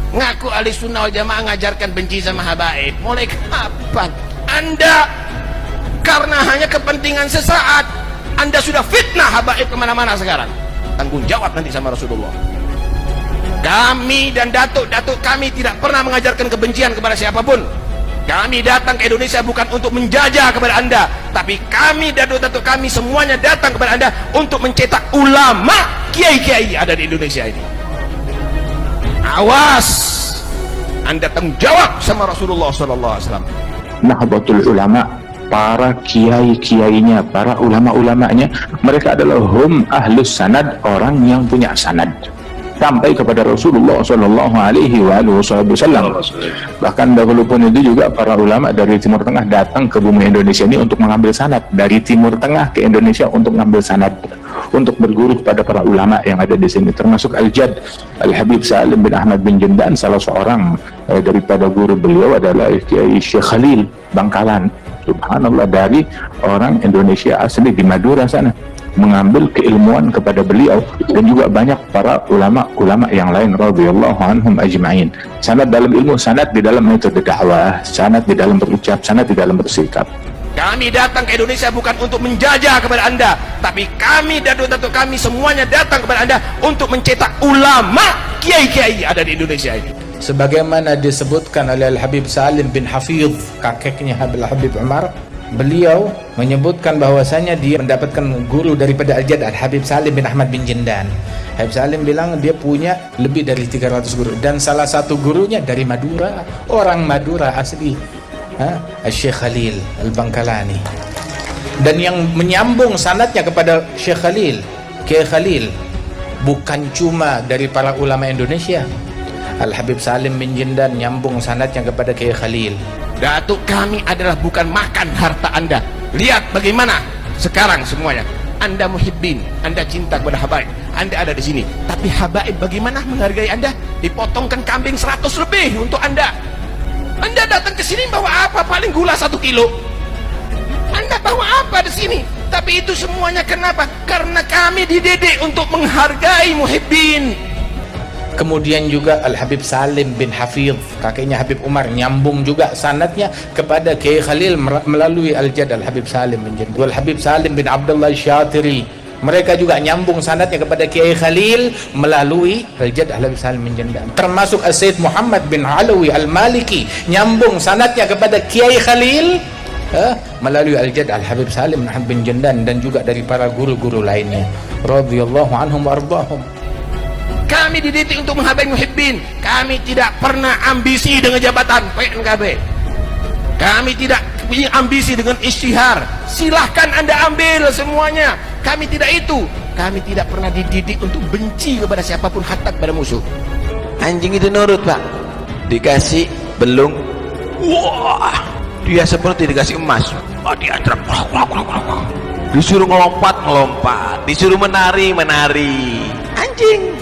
Ngaku ahli sunnah wal jamaah ngajarkan benci sama habaib. Mulai kapan? Anda karena hanya kepentingan sesaat, Anda sudah fitnah habaib kemana-mana sekarang. Tanggung jawab nanti sama Rasulullah. Kami dan datuk-datuk kami tidak pernah mengajarkan kebencian kepada siapapun. Kami datang ke Indonesia bukan untuk menjajah kepada Anda, tapi kami datuk-datuk kami semuanya datang kepada Anda untuk mencetak ulama, kiai-kiai ada di Indonesia ini. Awas, Anda tanggung jawab sama Rasulullah SAW. Nahdlatul Ulama, para kiai-kiainya, para ulama-ulamanya, mereka adalah hum ahlus sanad, orang yang punya sanad sampai kepada Rasulullah Shallallahu Alaihi Wasallam. Bahkan dahulu pun itu juga para ulama dari Timur Tengah datang ke bumi Indonesia ini untuk mengambil sanad, dari Timur Tengah ke Indonesia untuk mengambil sanad, untuk berguru kepada para ulama yang ada di sini, termasuk Al-Jad Al-Habib Salim bin Ahmad bin Jindan. Salah seorang daripada guru beliau adalah Kiai Syekh Khalil Bangkalan. Subhanallah, dari orang Indonesia asli di Madura sana, mengambil keilmuan kepada beliau, dan juga banyak para ulama-ulama yang lain radhiyallahu anhum ajma'in. Sanad dalam ilmu, sanad di dalam metode dakwah, sanad di dalam berucap, sanad di dalam bersikap. Kami datang ke Indonesia bukan untuk menjajah kepada Anda, tapi kami datuk-datuk kami semuanya datang kepada Anda untuk mencetak ulama, kiai-kiai ada di Indonesia ini. Sebagaimana disebutkan oleh Al-Habib Salim bin Hafidh, kakeknya Habib Umar, beliau menyebutkan bahwasanya dia mendapatkan guru daripada Al-Jad Al-Habib Salim bin Ahmad bin Jindan. Habib Salim bilang dia punya lebih dari 300 guru, dan salah satu gurunya dari Madura, orang Madura asli, Syekh Khalil Al-Bangkalani. Dan yang menyambung sanadnya kepada Syekh Khalil, Kiai Khalil, bukan cuma dari para ulama Indonesia. Al-Habib Salim bin Jindan nyambung sanadnya kepada Kiai Khalil. Datuk kami adalah bukan makan harta Anda. Lihat bagaimana sekarang semuanya. Anda muhibbin, Anda cinta kepada habaib, Anda ada di sini. Tapi habaib bagaimana menghargai Anda? Dipotongkan kambing 100 lebih untuk Anda. Anda datang ke sini bawa apa? Paling gula 1 kilo. Anda bawa apa di sini? Tapi itu semuanya kenapa? Karena kami dididik untuk menghargai muhibbin. Kemudian juga Al-Habib Salim bin Hafidh, kakeknya Habib Umar, nyambung juga sanadnya kepada Kiai Khalil melalui Al-Jad Al-Habib Salim bin Jindan. Al-Habib Salim bin Abdullah Syatiri, mereka juga nyambung sanadnya kepada Kiai Khalil melalui Al-Jad Al-Habib Salim bin Jindan. Termasuk As-Sayyid Muhammad bin Alawi Al-Maliki, nyambung sanadnya kepada Kiai Khalil melalui Al-Jad Al-Habib Salim bin Jindan, dan juga dari para guru-guru lainnya radhiyallahu anhum wa ardhahum. Kami dididik untuk menghargai muhibbin. Kami tidak pernah ambisi dengan jabatan PNKB. Kami tidak punya ambisi dengan isytihar. Silahkan Anda ambil semuanya. Kami tidak itu. Kami tidak pernah dididik untuk benci kepada siapapun, hatta kepada musuh. Anjing itu nurut, Pak. Dikasih belung, wah, dia seperti dikasih emas. Oh, dia truk. Disuruh ngelompat, disuruh menari. Anjing.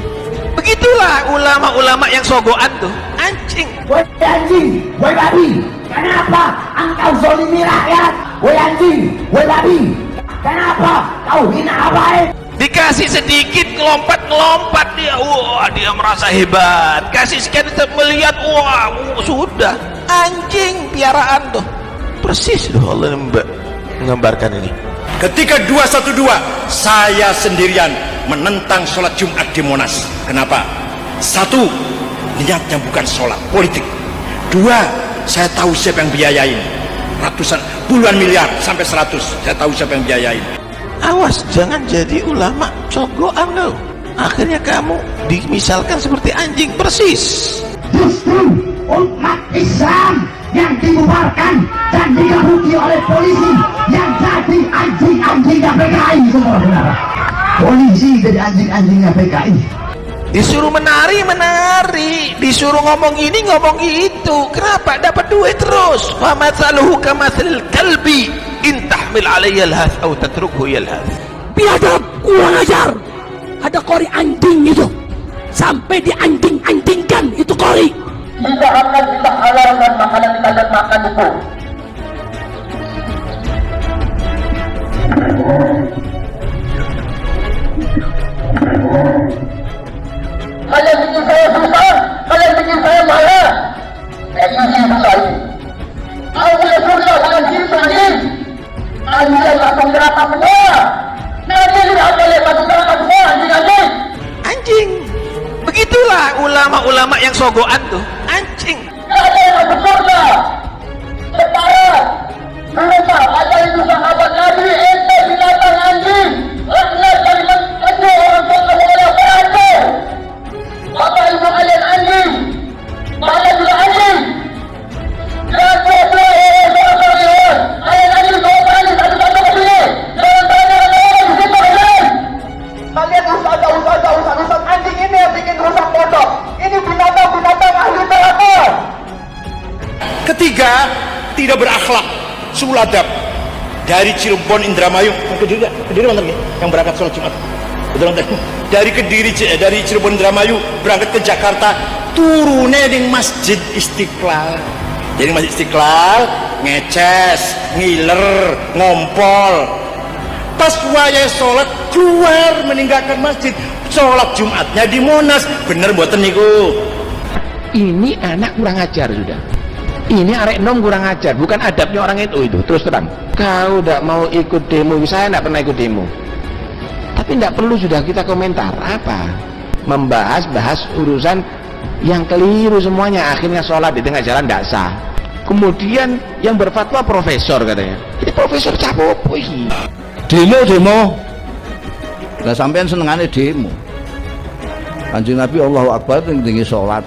Begitulah ulama-ulama yang sogoan tuh. Anjing. Woi anjing, woi babi, kenapa engkau zalimi rakyat? Woi anjing, woi babi, kenapa kau hina habaib? Dikasih sedikit ngelompat dia, wah, dia merasa hebat. Kasih sekian melihat, wah, sudah. Anjing piaraan tuh. Persis tuh Allah menggambarkan ini. Ketika 212 saya sendirian menentang sholat Jumat di Monas. Kenapa? 1, niatnya bukan sholat politik. 2, saya tahu siapa yang biayain. Ratusan, puluhan miliar sampai 100, saya tahu siapa yang biayain. Awas, jangan jadi ulama cogoan kau. Akhirnya kamu dimisalkan seperti anjing persis. Justru umat Islam yang dibubarkan dan digebuki oleh polisi yang jadi anjing-anjing PKI semua, saudara. Polisi jadi anjing-anjingnya PKI. Disuruh menari, disuruh ngomong ini, ngomong itu. Kenapa? Dapat duit terus. Wa mathaluhu kamathalil kalbi in tahmil alayhi yalhath aw tatrukhu yalhath. Biadab, kurang ajar. Ada kori anjing itu. Sampai dianjing-anjingkan itu kori. Tidak akan kita halalkan makanan yang kalian makan itu. Kalian bikin saya susah, kalian bikin saya ulama-ulama yang sogoan tuh anjing. Ada yang bersurga sekarang berupa ada itu sahabat Nabi, ente binatang anjing, laknat dari kedua orang tua kamu adalah beracun. Bapak ibu kalian anjing, kalian juga anjing. Jangan dua-dua orang kalian anjing kau berani satu-satu ke sini. Jangan tanya orang di situ kalian. Kalian ustaz anjing ini yang bikin rusak pondok. Ini binatang-binatang ahli neraka. Ketiga, tidak berakhlak, suladab. Dari Cirebon Indramayu, Kediri mana yang berangkat sholat Jumat? Betul kan? Dari Cirebon Indramayu berangkat ke Jakarta, turunnya di Masjid Istiqlal. Jadi Masjid Istiqlal ngeces, ngiler, ngompol. Pas waya sholat keluar meninggalkan masjid, sholat Jumatnya di Monas. Bener buatan niku. Ini anak kurang ajar sudah. Ini arek nom kurang ajar, bukan adabnya orang itu terus terang. Kau tidak mau ikut demo, saya tidak pernah ikut demo. Tapi tidak perlu sudah kita komentar apa, membahas urusan yang keliru semuanya. Akhirnya sholat di tengah jalan tidak sah. Kemudian yang berfatwa profesor katanya. Ini profesor capopo ini. Demo. Lah sampean senengane demo. Kanjeng Nabi Allahu Akbar tinggi sholat.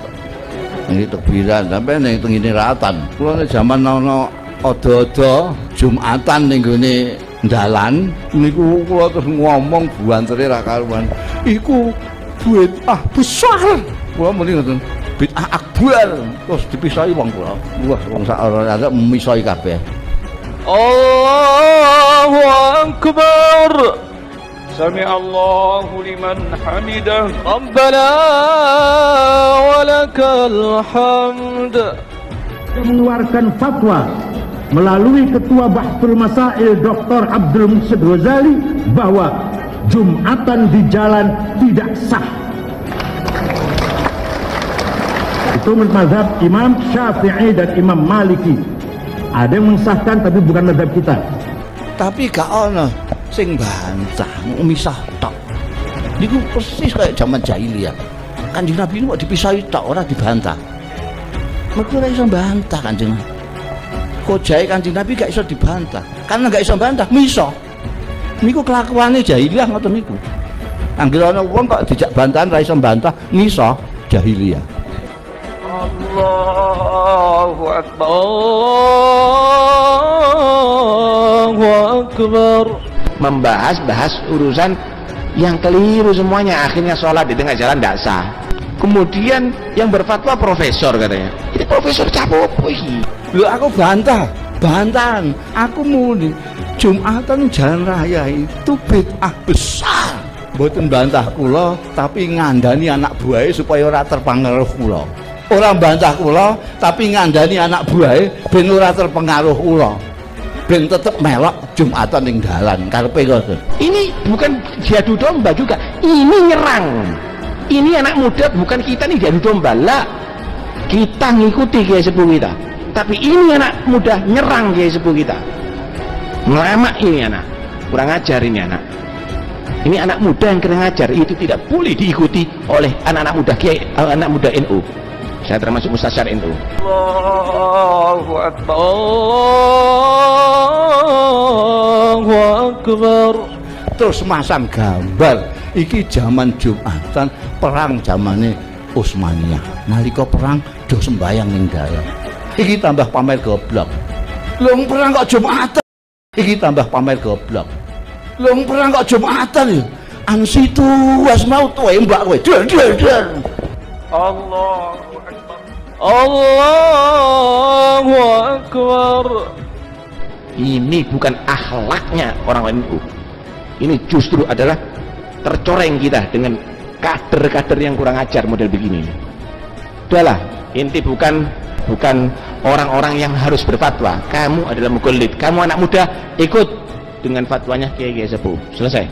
Ini takbiran sampai ning tengene ratan. Kula nek jaman ana ada-ada Jumatan ning gone dalan niku kula terus ngomong buantere ra karuan. Iku bid'ah besar. Kula muni ngoten. Bid'ah akbar. Terus dipisahi wong kula. Wah, wong sak ora ada misahi kabeh. Allahu Akbar. Sami Allahu liman hamidah. Rabbana walakal hamd. Mengeluarkan fatwa melalui Ketua Bahsul Masail Dr. Abdul Muhsin Ghazali bahwa Jumatan di jalan tidak sah. Itu mazhab Imam Syafi'i dan Imam Maliki. Ada yang mensahkan tapi bukan mazhab kita. Tapi gak ono sing bantah, misah tok. Niku persis kayak zaman jahiliyah. Kanjeng Nabi ini kok dipisahi tok, ora dibantah. Mergo ora iso bantah Kanjeng. Kok jae Kanjeng Nabi gak iso dibantah. Karena gak iso bantah, miso. Niku kelakuane jahiliyah ngoten niku. Anggere ana wong kok dijak bantahan ora iso bantah, miso jahiliyah. Allahu Akbar. Allahu Akbar. Membahas urusan yang keliru semuanya. Akhirnya sholat di tengah jalan tidak sah. Kemudian yang berfatwa profesor katanya. Ini profesor capopo ini. Lho aku bantahan. Aku muni Jumatan jalan raya itu bid'ah besar. Mboten bantah kula, tapi ngandani anak buahe supaya ora terpengaruh kula. Ora bantah kula, tapi ngandani anak buahe ben ora terpengaruh kula. Ben tetep melok Jumatan ning dalan karepe ngoten. Ini bukan diadu domba juga. Ini nyerang. Ini anak muda, bukan kita nih diadu domba. Lah, kita ngikuti kiai sepuh kita. Tapi ini anak muda nyerang kiai sepuh kita. Ngelamak ini anak. Kurang ajar ini anak. Ini anak muda yang kurang ajar. Itu tidak boleh diikuti oleh anak-anak muda kiai, anak muda NU. Saya termasuk mustasyar NU. Allahu Akbar. Allahu Akbar. Terus masang gambar iki zaman Jumatan perang zamane Utsmaniyah. Nalika perang do sembayang ning dalan. Iki tambah pamer goblok. Lung perang kok Jumatan. Iki tambah pamer goblok. Lung perang kok Jumatan ya. Ansitu wasmau tembak kowe. Del. Allahu Akbar. Allahu Akbar. Ini bukan akhlaknya orang NU. Ini justru adalah tercoreng kita dengan kader-kader yang kurang ajar model begini. Udahlah, inti bukan orang-orang yang harus berfatwa. Kamu adalah mukallid, kamu anak muda, ikut dengan fatwanya kiai-kiai sepuh. Selesai.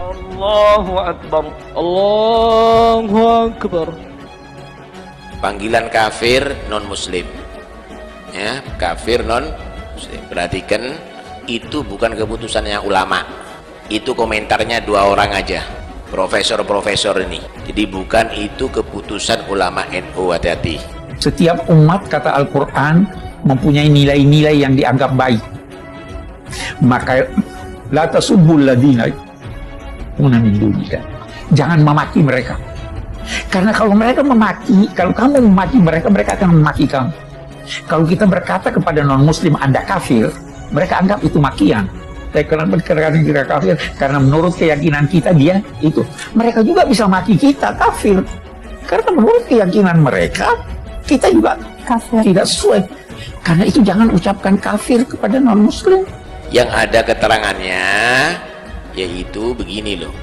Allahu Akbar. Allahu Akbar. Panggilan kafir non muslim, ya, kafir non muslim. Perhatikan, itu bukan keputusannya ulama, itu komentarnya dua orang aja. profesor-profesor ini. Jadi bukan itu keputusan ulama NU, hati-hati. Setiap umat, kata Al-Quran, mempunyai nilai-nilai yang dianggap baik. Maka la tasubbul ladina min dunika. Jangan memaki mereka. Karena kalau mereka memaki, kalau kamu memaki mereka, mereka akan memaki kamu. Kalau kita berkata kepada non-muslim Anda kafir, mereka anggap itu makian. Kenapa dikatakan kita kafir? Karena menurut keyakinan kita dia itu. Mereka juga bisa maki kita kafir. Karena menurut keyakinan mereka, kita juga kafir. Tidak sesuai. Karena itu jangan ucapkan kafir kepada non-muslim. Yang ada keterangannya yaitu begini loh.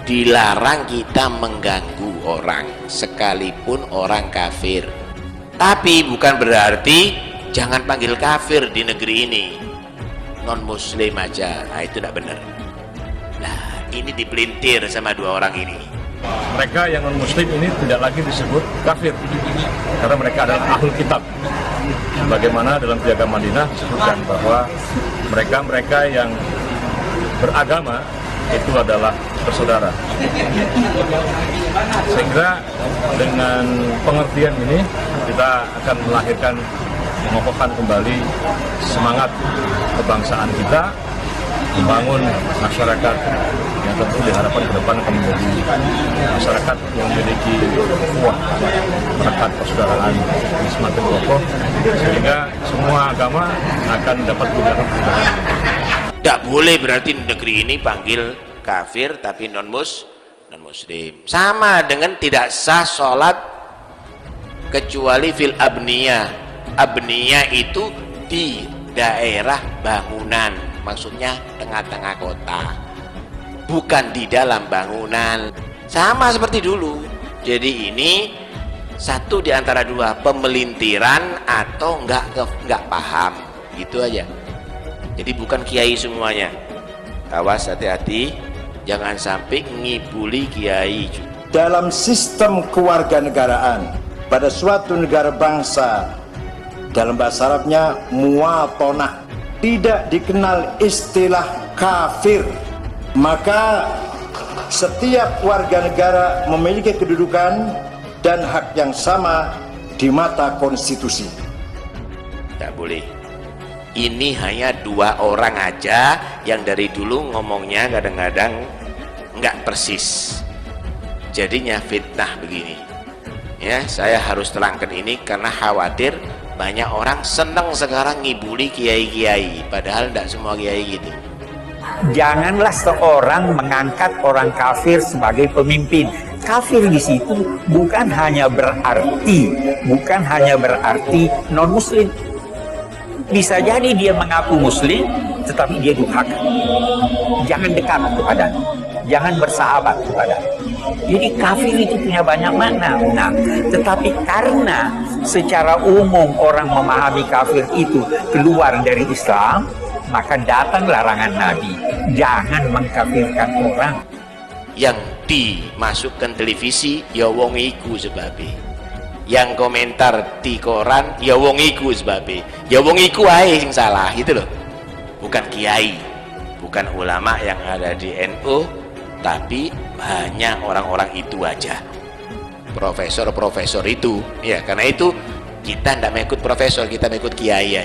Dilarang kita mengganggu orang sekalipun orang kafir. Tapi bukan berarti jangan panggil kafir di negeri ini. Non muslim aja. Nah, itu tidak benar. Nah, ini dipelintir sama dua orang ini. Mereka yang non muslim ini tidak lagi disebut kafir karena mereka adalah ahlul kitab. Bagaimana dalam Piagam Madinah disebutkan bahwa mereka yang beragama itu adalah bersaudara. Sehingga dengan pengertian ini kita akan melahirkan, mengokohkan kembali semangat kebangsaan kita, membangun masyarakat yang tentu diharapkan ke depan akan menjadi masyarakat yang memiliki kuat, merekat persaudaraan yang semakin kokoh, sehingga semua agama akan dapat gunakan. Tidak boleh berarti negeri ini panggil kafir tapi non muslim. Sama dengan tidak sah sholat kecuali fil abniyah. Abniyah itu di daerah bangunan, maksudnya tengah-tengah kota, bukan di dalam bangunan. Sama seperti dulu. Jadi ini satu di antara dua, pemelintiran atau enggak paham, gitu aja. Jadi bukan kiai semuanya. Awas, hati-hati, jangan sampai ngibuli kiai. Dalam sistem kewarganegaraan pada suatu negara bangsa, dalam bahasa Arabnya muwatonah, tidak dikenal istilah kafir. Maka setiap warga negara memiliki kedudukan dan hak yang sama di mata konstitusi. Tidak boleh. Ini hanya dua orang aja yang dari dulu ngomongnya kadang-kadang nggak persis. Jadinya fitnah begini. Ya, saya harus terangkan ini karena khawatir banyak orang senang sekarang ngibuli kiai-kiai, padahal tidak semua kiai gitu. Janganlah seorang mengangkat orang kafir sebagai pemimpin. Kafir di situ bukan hanya berarti non-muslim. Bisa jadi dia mengaku muslim, tetapi dia durhaka. Jangan dekat kepadanya, jangan bersahabat kepadanya. Jadi kafir itu punya banyak makna. Nah, tetapi karena secara umum orang memahami kafir itu keluar dari Islam, maka datang larangan Nabi. Jangan mengkafirkan orang. Yang dimasukkan televisi, ya wong iku sebabnya. Yang komentar di koran, ya wong iku sebabnya. Ya wong iku ae sing salah, gitu loh. Bukan kiai, bukan ulama yang ada di NU, tapi hanya orang-orang itu aja. Profesor-profesor itu, ya karena itu kita tidak mengikut profesor, kita mengikut kiai aja.